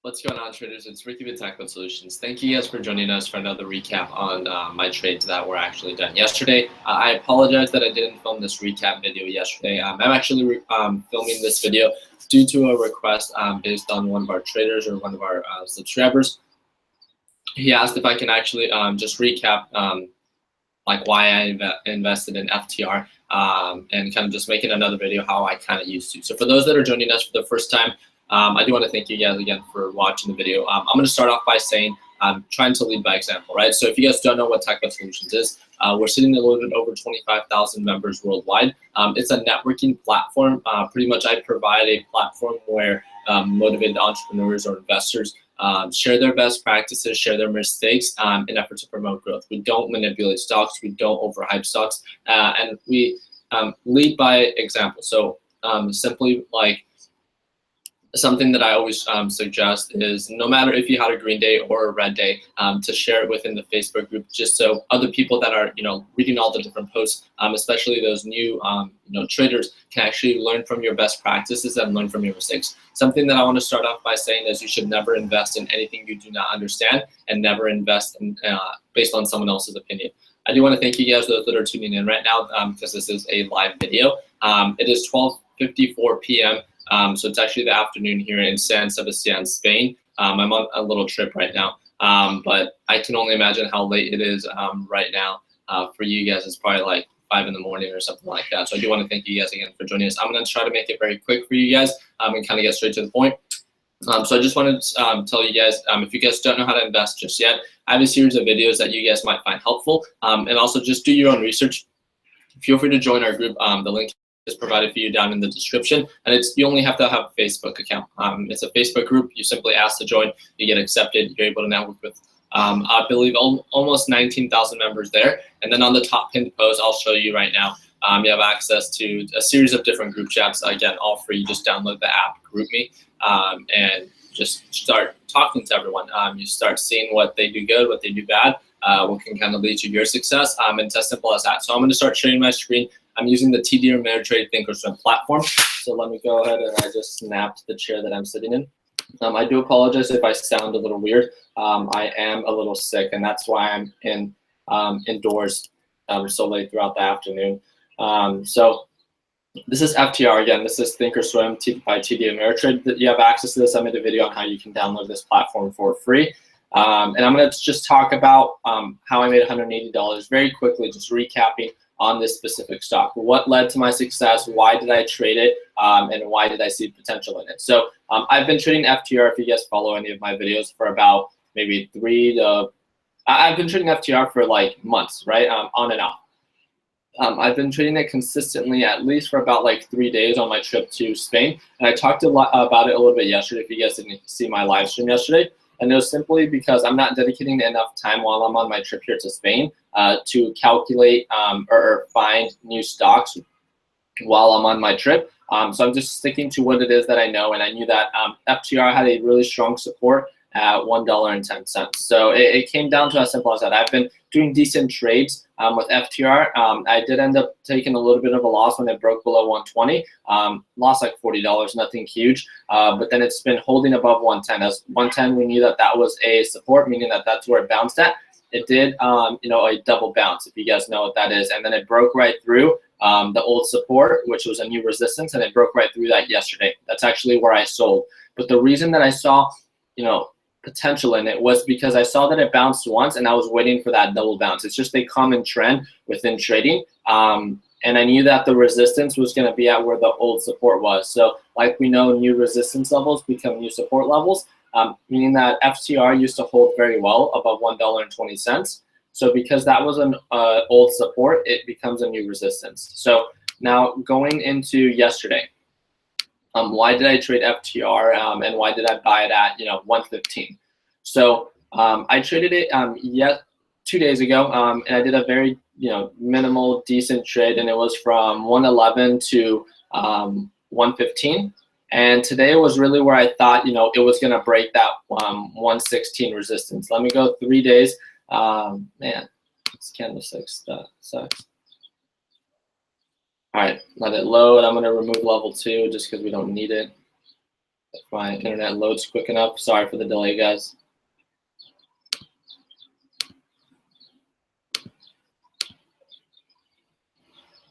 What's going on, traders? It's Ricky with Tech Solutions. Thank you guys for joining us for another recap on my trades that were actually done yesterday. I apologize that I didn't film this recap video yesterday. I'm actually filming this video due to a request based on one of our traders or one of our subscribers. He asked if I can actually just recap like why I invested in FTR and kind of just making another video how I kind of used to. So for those that are joining us for the first time, I do want to thank you guys again for watching the video. I'm going to start off by saying I'm trying to lead by example, right? So if you guys don't know what Tech Solutions is, we're sitting at a little bit over 25,000 members worldwide. It's a networking platform. Pretty much I provide a platform where motivated entrepreneurs or investors share their best practices, share their mistakes in effort to promote growth. We don't manipulate stocks. We don't overhype stocks. And we lead by example. So simply like, something that I always suggest is no matter if you had a green day or a red day, to share it within the Facebook group, just so other people that are reading all the different posts, especially those new traders, can actually learn from your best practices and learn from your mistakes. Something that I want to start off by saying is you should never invest in anything you do not understand, and never invest in based on someone else's opinion. I do want to thank you guys, those that are tuning in right now, because this is a live video. It is 12:54 p.m. So it's actually the afternoon here in San Sebastian, Spain. I'm on a little trip right now, but I can only imagine how late it is right now. For you guys, it's probably like 5 in the morning or something like that. So I do want to thank you guys again for joining us. I'm going to try to make it very quick for you guys and kind of get straight to the point. So I just wanted to tell you guys, if you guys don't know how to invest just yet, I have a series of videos that you guys might find helpful. And also just do your own research. Feel free to join our group. The link is provided for you down in the description, and you only have to have a Facebook account. It's a Facebook group. You simply ask to join, you get accepted, you're able to network with I believe almost 19,000 members there. And then on the top pinned post, I'll show you right now, you have access to a series of different group chats. Again, all free. You just download the app, GroupMe, and just start talking to everyone. You start seeing what they do good, what they do bad, what can kind of lead to your success, and it's as simple as that. So I'm going to start sharing my screen. I'm using the TD Ameritrade Thinkorswim platform. So let me go ahead, and I just snapped the chair that I'm sitting in. I do apologize if I sound a little weird. I am a little sick, and that's why I'm indoors so late throughout the afternoon. So this is FTR again. This is Thinkorswim by TD Ameritrade. You have access to this. I made a video on how you can download this platform for free. And I'm going to just talk about how I made $180 very quickly, just recapping on this specific stock. What led to my success? Why did I trade it? And why did I see potential in it? So I've been trading FTR, if you guys follow any of my videos, for about maybe I've been trading FTR for like months, right? On and off. I've been trading it consistently at least for about like 3 days on my trip to Spain. And I talked a lot about it a little bit yesterday, if you guys didn't see my live stream yesterday. And it was simply because I'm not dedicating enough time while I'm on my trip here to Spain to calculate or find new stocks while I'm on my trip. So I'm just sticking to what it is that I know. And I knew that FTR had a really strong support at $1.10. So it came down to as simple as that. I've been doing decent trades with FTR. I did end up taking a little bit of a loss when it broke below 120. Lost like $40, nothing huge. But then it's been holding above 110. As 110, we knew that that was a support, meaning that that's where it bounced at. It did, a double bounce, if you guys know what that is. And then it broke right through the old support, which was a new resistance, and it broke right through that yesterday. That's actually where I sold. But the reason that I saw, potential in it was because I saw that it bounced once, and I was waiting for that double bounce. It's just a common trend within trading. And I knew that the resistance was going to be at where the old support was. So like we know, new resistance levels become new support levels, meaning that FTR used to hold very well above $1.20. So because that was an old support, it becomes a new resistance. So now going into yesterday, why did I trade FTR and why did I buy it at 115? So I traded it 2 days ago, and I did a very minimal decent trade, and it was from 111 to 115. And today was really where I thought it was gonna break that 116 resistance. Let me go 3 days. Man, this candlestick sucks. All right, let it load. I'm gonna remove level 2 just because we don't need it. If my internet loads quick enough. Sorry for the delay, guys.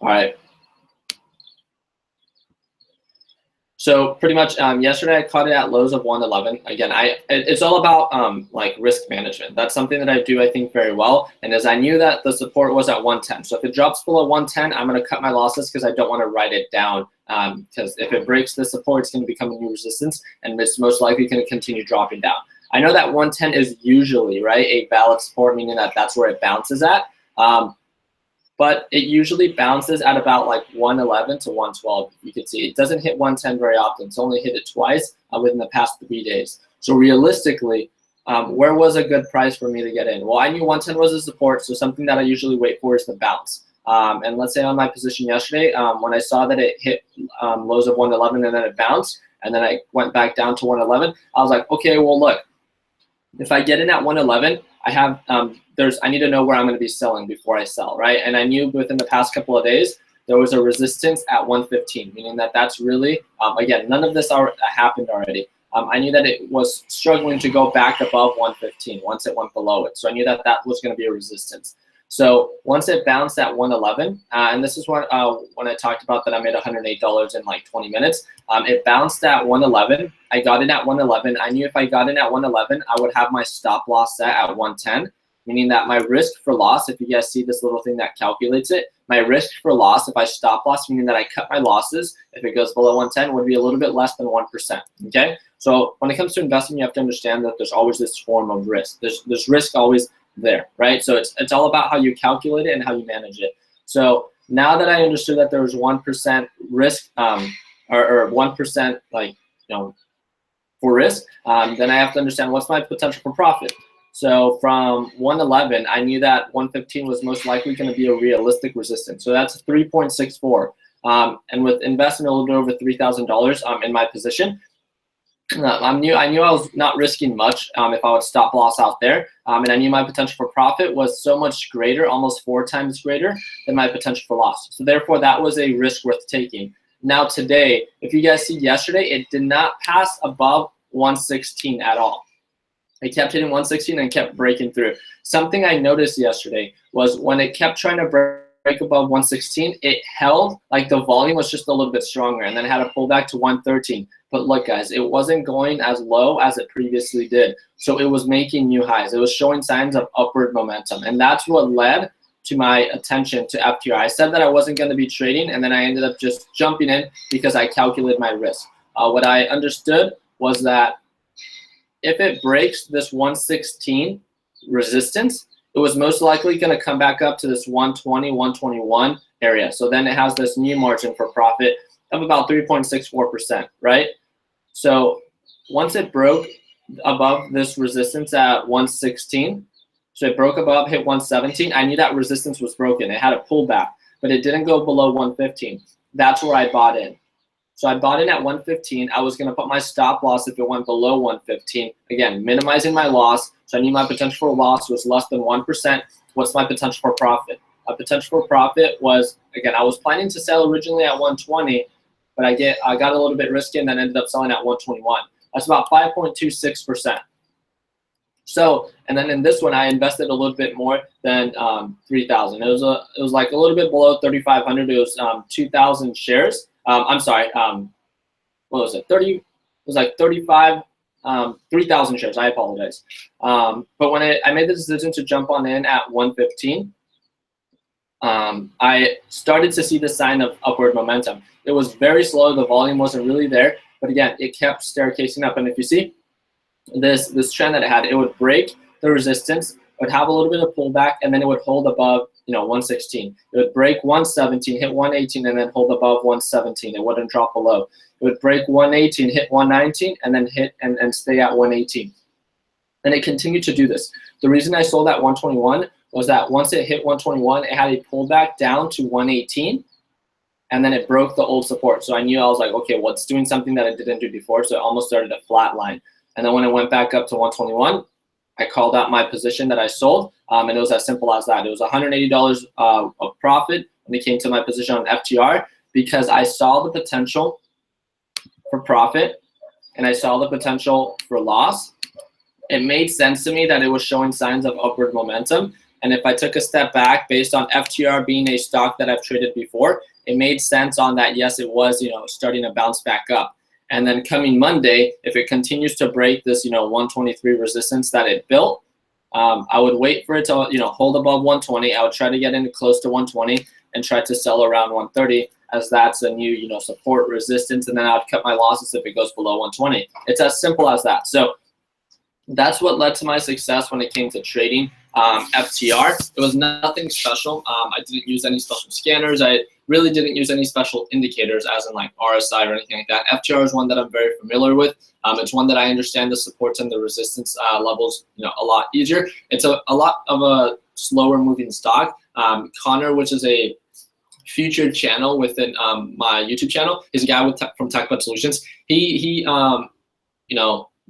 All right. So pretty much yesterday I caught it at lows of 111. Again, it's all about like risk management. That's something that I do, I think, very well. And as I knew that the support was at 110. So if it drops below 110, I'm going to cut my losses because I don't want to write it down. Because if it breaks the support, it's going to become a new resistance, and it's most likely going to continue dropping down. I know that 110 is usually, right, a valid support, meaning that that's where it bounces at. But it usually bounces at about like 111 to 112. You can see it doesn't hit 110 very often. It's only hit it twice within the past 3 days. So realistically, where was a good price for me to get in? Well, I knew 110 was a support, so something that I usually wait for is the bounce. And let's say on my position yesterday, when I saw that it hit lows of 111 and then it bounced, and then I went back down to 111, I was like, okay, well, look, if I get in at 111, I have I need to know where I'm going to be selling before I sell, right? And I knew within the past couple of days there was a resistance at 115, meaning that that's really again, none of this happened already. I knew that it was struggling to go back above 115 once it went below it, so I knew that that was going to be a resistance. So once it bounced at 111, and this is what when I talked about that I made $108 in like 20 minutes. It bounced at 111. I got in at 111. I knew if I got in at 111, I would have my stop loss set at 110, meaning that my risk for loss, if you guys see this little thing that calculates it, my risk for loss, if I stop loss, meaning that I cut my losses, if it goes below 110, would be a little bit less than 1%, okay? So when it comes to investing, you have to understand that there's always this form of risk. There's risk always there, right? So it's all about how you calculate it and how you manage it. So now that I understood that there was 1% risk, or 1% like, for risk, then I have to understand what's my potential for profit. So from 111, I knew that 115 was most likely going to be a realistic resistance. So that's 3.64. And with investing a little bit over $3,000 in my position, I knew I was not risking much if I would stop loss out there, and I knew my potential for profit was so much greater, almost 4 times greater than my potential for loss. So therefore, that was a risk worth taking. Now today, if you guys see yesterday, it did not pass above 116 at all. It kept hitting 116 and kept breaking through. Something I noticed yesterday was when it kept trying to break above 116, it held, like the volume was just a little bit stronger, and then had a pullback to 113. But look, guys, it wasn't going as low as it previously did. So it was making new highs. It was showing signs of upward momentum. And that's what led to my attention to FTR. I said that I wasn't going to be trading, and then I ended up just jumping in because I calculated my risk. What I understood was that if it breaks this 116 resistance, it was most likely going to come back up to this 120, 121 area. So then it has this new margin for profit of about 3.64%, right? So once it broke above this resistance at 116, so it broke above, hit 117, I knew that resistance was broken. It had a pullback, but it didn't go below 115. That's where I bought in. So I bought in at 115. I was going to put my stop loss if it went below 115. Again, minimizing my loss. So I knew my potential for loss was less than 1%. What's my potential for profit? My potential for profit was, again, I was planning to sell originally at 120, but I got a little bit risky and then ended up selling at 121. That's about 5.26%. So, and then in this one, I invested a little bit more than 3,000. It was like a little bit below 3,500. It was 2,000 shares. I'm sorry. What was it? It was like 3,000 shares. I apologize. But when I made the decision to jump on in at 115, I started to see the sign of upward momentum. It was very slow. The volume wasn't really there, but again, it kept staircasing up. And if you see this trend that it had, it would break the resistance, it would have a little bit of pullback, and then it would hold above 116. It would break 117, hit 118, and then hold above 117. It wouldn't drop below. It would break 118, hit 119, and then hit and stay at 118. And it continued to do this. The reason I sold at 121 was that once it hit 121, it had a pullback down to 118, and then it broke the old support. So I knew, I was like, okay, well, it's doing something that it didn't do before, so it almost started a flat line. And then when it went back up to 121, I called out my position that I sold, and it was as simple as that. It was $180 of profit when it came to my position on FTR, because I saw the potential for profit and I saw the potential for loss, it made sense to me that it was showing signs of upward momentum. And if I took a step back based on FTR being a stock that I've traded before, it made sense on that, yes, it was, starting to bounce back up. And then coming Monday, if it continues to break this, 123 resistance that it built, I would wait for it to, hold above 120. I would try to get in close to 120 and try to sell around 130, as that's a new, support resistance. And then I would cut my losses if it goes below 120. It's as simple as that. So that's what led to my success when it came to trading FTR. It was nothing special. I didn't use any special scanners. I really didn't use any special indicators as in like RSI or anything like that. FTR is one that I'm very familiar with. It's one that I understand the supports and the resistance levels a lot easier. It's a lot of a slower moving stock. Connor, which is a featured channel within my YouTube channel, is a guy from TechBud Solutions. He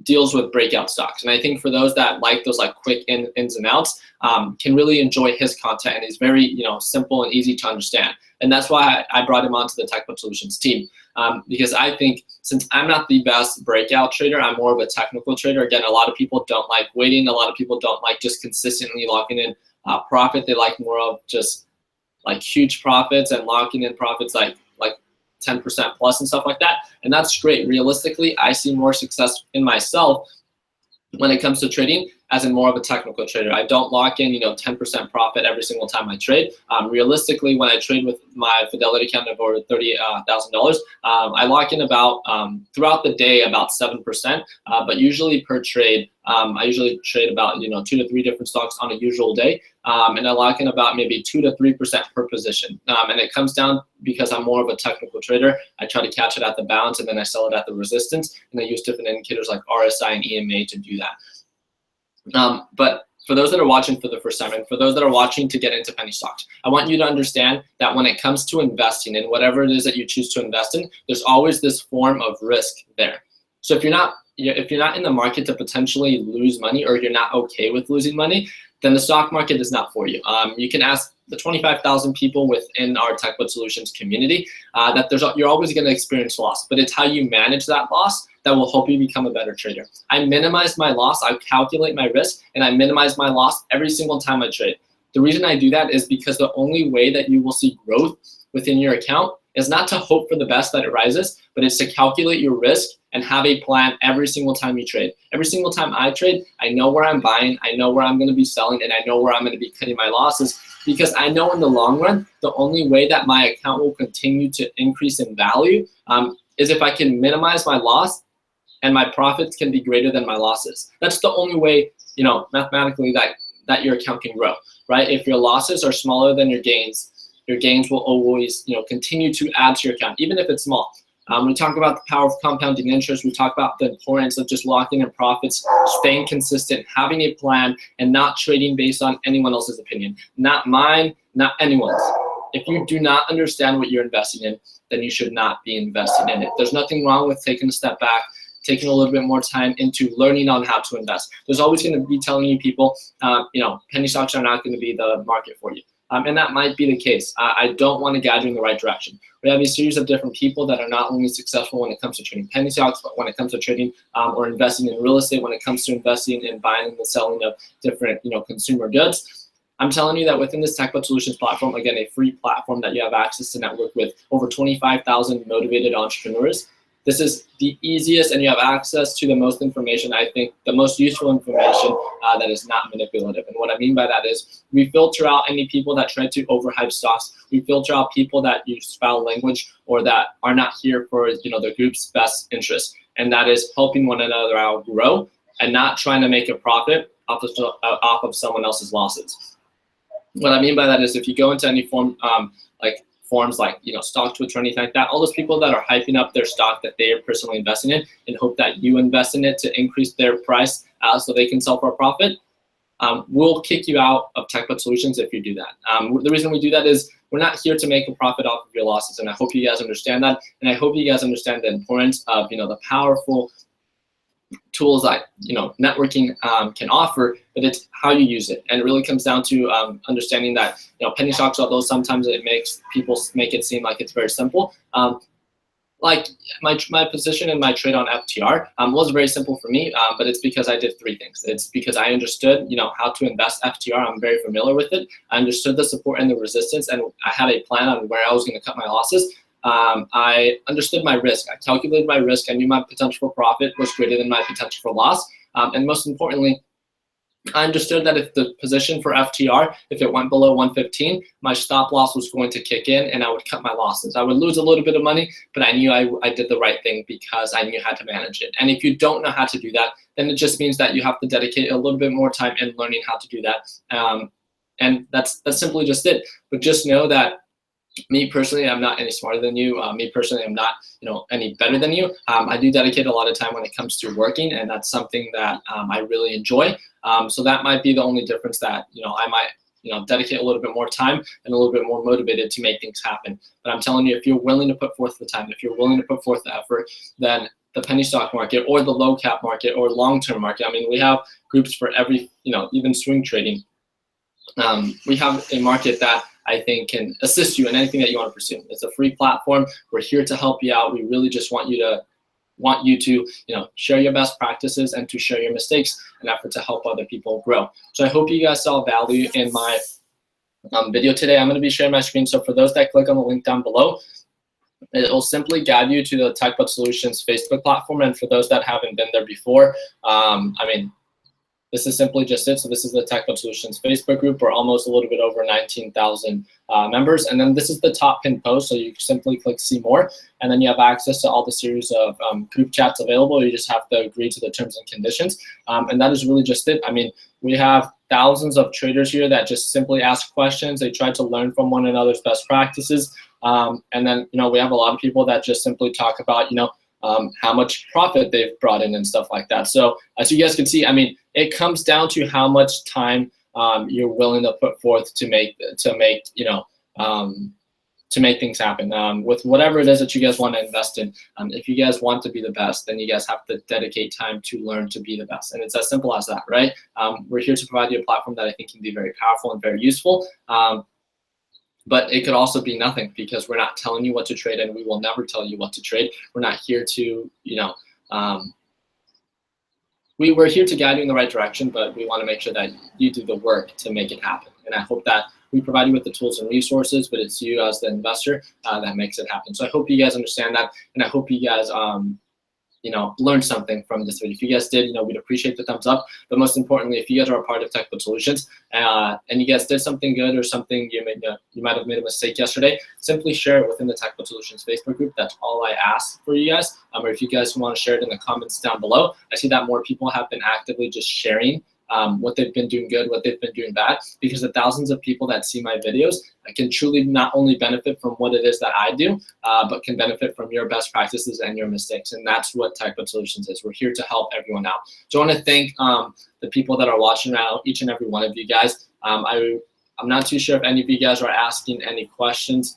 deals with breakout stocks, and I think for those that like those like quick ins and outs, can really enjoy his content, and he's very simple and easy to understand. And that's why I brought him onto the TechBud Solutions team, because I think since I'm not the best breakout trader, I'm more of a technical trader. Again, a lot of people don't like waiting. A lot of people don't like just consistently locking in profit. They like more of just like huge profits and locking in profits like 10% plus and stuff like that. And that's great. Realistically, I see more success in myself when it comes to trading as in more of a technical trader. I don't lock in 10% profit every single time I trade. Realistically, when I trade with my Fidelity account of over $30,000, I lock in about throughout the day about 7%, but usually per trade, I usually trade about 2 to 3 different stocks on a usual day, and I lock in about maybe 2 to 3% per position. And it comes down because I'm more of a technical trader. I try to catch it at the bounce, and then I sell it at the resistance, and I use different indicators like RSI and EMA to do that. But for those that are watching for the first time, and for those that are watching to get into penny stocks, I want you to understand that when it comes to investing in whatever it is that you choose to invest in, there's always this form of risk there. So if you're not in the market to potentially lose money, or you're not okay with losing money, then the stock market is not for you. You can ask the 25,000 people within our TechBud Solutions community that you're always going to experience loss, but it's how you manage that loss that will help you become a better trader. I minimize my loss, I calculate my risk, and I minimize my loss every single time I trade. The reason I do that is because the only way that you will see growth within your account is not to hope for the best that it rises, but it's to calculate your risk and have a plan every single time you trade. Every single time I trade, I know where I'm buying, I know where I'm going to be selling, and I know where I'm going to be cutting my losses, because I know in the long run, the only way that my account will continue to increase in value is if I can minimize my loss and my profits can be greater than my losses. That's the only way, mathematically that your account can grow, right? If your losses are smaller than your gains will always, continue to add to your account, even if it's small. We talk about the power of compounding interest. We talk about the importance of just locking in profits, staying consistent, having a plan, and not trading based on anyone else's opinion. Not mine, not anyone's. If you do not understand what you're investing in, then you should not be investing in it. There's nothing wrong with taking a step back, taking a little bit more time into learning on how to invest. There's always going to be telling you people, penny stocks are not going to be the market for you. And that might be the case. I don't want to guide you in the right direction. We have a series of different people that are not only successful when it comes to trading penny stocks, but when it comes to trading or investing in real estate, when it comes to investing in buying and selling of different consumer goods. I'm telling you that within this TechBud Solutions platform, again, a free platform that you have access to network with over 25,000 motivated entrepreneurs, this is the easiest, and you have access to the most information, I think, the most useful information that is not manipulative. And what I mean by that is we filter out any people that try to overhype stocks. We filter out people that use foul language or that are not here for the group's best interest. And that is helping one another out grow and not trying to make a profit off of someone else's losses. What I mean by that is if you go into any form, forums like stock Twitter or anything like that, all those people that are hyping up their stock that they are personally investing in and hope that you invest in it to increase their price so they can sell for a profit, we'll kick you out of TechBud Solutions if you do that. The reason we do that is we're not here to make a profit off of your losses, and I hope you guys understand that, and I hope you guys understand the importance of the powerful tools that networking can offer, but it's how you use it. And it really comes down to understanding that penny stocks, although sometimes it makes people make it seem like it's very simple, like my position in my trade on FTR was very simple for me, but it's because I did three things. It's because I understood, how to invest FTR. I'm very familiar with it. I understood the support and the resistance, and I had a plan on where I was going to cut my losses. I understood my risk. I calculated my risk. I knew my potential for profit was greater than my potential for loss. And most importantly, I understood that if the position for FTR, if it went below 115, my stop loss was going to kick in and I would cut my losses. I would lose a little bit of money, but I knew I did the right thing because I knew how to manage it. And if you don't know how to do that, then it just means that you have to dedicate a little bit more time in learning how to do that. And that's simply just it. But just know that me personally, I'm not any smarter than you. Me personally, I'm not, any better than you. I do dedicate a lot of time when it comes to working, and that's something that I really enjoy. So that might be the only difference that, I might, dedicate a little bit more time and a little bit more motivated to make things happen. But I'm telling you, if you're willing to put forth the time, if you're willing to put forth the effort, then the penny stock market or the low cap market or long-term market, I mean, we have groups for every, even swing trading. We have a market that I think can assist you in anything that you want to pursue. It's a free platform. We're here to help you out. We really just want you to share your best practices and to share your mistakes in an effort to help other people grow. So I hope you guys saw value in my video today. I'm going to be sharing my screen. So for those that click on the link down below, it will simply guide you to the TechBud Solutions Facebook platform. And for those that haven't been there before, this is simply just it. So this is the TechBud Solutions Facebook group. We're almost a little bit over 19,000 members. And then this is the top pinned post. So you simply click see more. And then you have access to all the series of group chats available. You just have to agree to the terms and conditions. And that is really just it. I mean, we have thousands of traders here that just simply ask questions. They try to learn from one another's best practices. And then, we have a lot of people that just simply talk about, how much profit they've brought in and stuff like that. So as you guys can see, I mean, it comes down to how much time you're willing to put forth to make things happen with whatever it is that you guys want to invest in. If you guys want to be the best, then you guys have to dedicate time to learn to be the best. And it's as simple as that, right? We're here to provide you a platform that I think can be very powerful and very useful. But it could also be nothing because we're not telling you what to trade, and we will never tell you what to trade. We're not here to, we're here to guide you in the right direction, but we want to make sure that you do the work to make it happen. And I hope that we provide you with the tools and resources, but it's you as the investor that makes it happen. So I hope you guys understand that, and I hope you guys learn something from this video. If you guys did, we'd appreciate the thumbs up. But most importantly, if you guys are a part of TechBud Solutions and you guys did something good or something you might have made a mistake yesterday, simply share it within the TechBud Solutions Facebook group. That's all I ask for you guys. Or if you guys want to share it in the comments down below, I see that more people have been actively just sharing what they've been doing good, what they've been doing bad, because the thousands of people that see my videos can truly not only benefit from what it is that I do, but can benefit from your best practices and your mistakes. And that's what TechBud Solutions is. We're here to help everyone out. So I want to thank the people that are watching now, each and every one of you guys. I'm not too sure if any of you guys are asking any questions.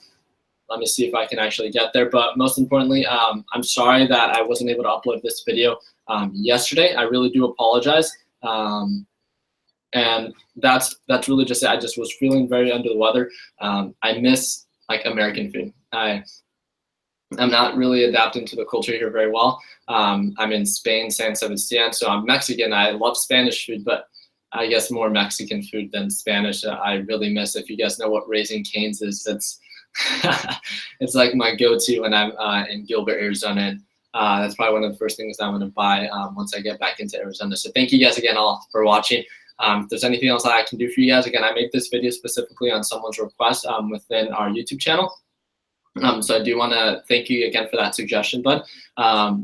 Let me see if I can actually get there. But most importantly, I'm sorry that I wasn't able to upload this video yesterday. I really do apologize. And that's really just it. I just was feeling very under the weather. I miss American food. I'm not really adapting to the culture here very well. I'm in Spain, San Sebastian, so I'm Mexican. I love Spanish food, but I guess more Mexican food than Spanish. I really miss. If you guys know what Raising Cane's is, it's like my go-to when I'm in Gilbert, Arizona. That's probably one of the first things I'm going to buy once I get back into Arizona. So thank you guys again all for watching. If there's anything else that I can do for you guys, again, I made this video specifically on someone's request within our YouTube channel. So I do want to thank you again for that suggestion, bud.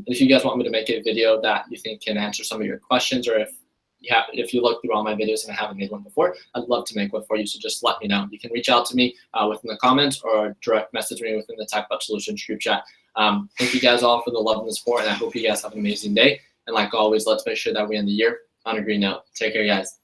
If you guys want me to make a video that you think can answer some of your questions, or if you look through all my videos and I haven't made one before, I'd love to make one for you. So just let me know. You can reach out to me within the comments or direct message me within the TechBud Solutions group chat. Thank you guys all for the love and the support, and I hope you guys have an amazing day. And like always, let's make sure that we end the year on a green note. Take care, guys.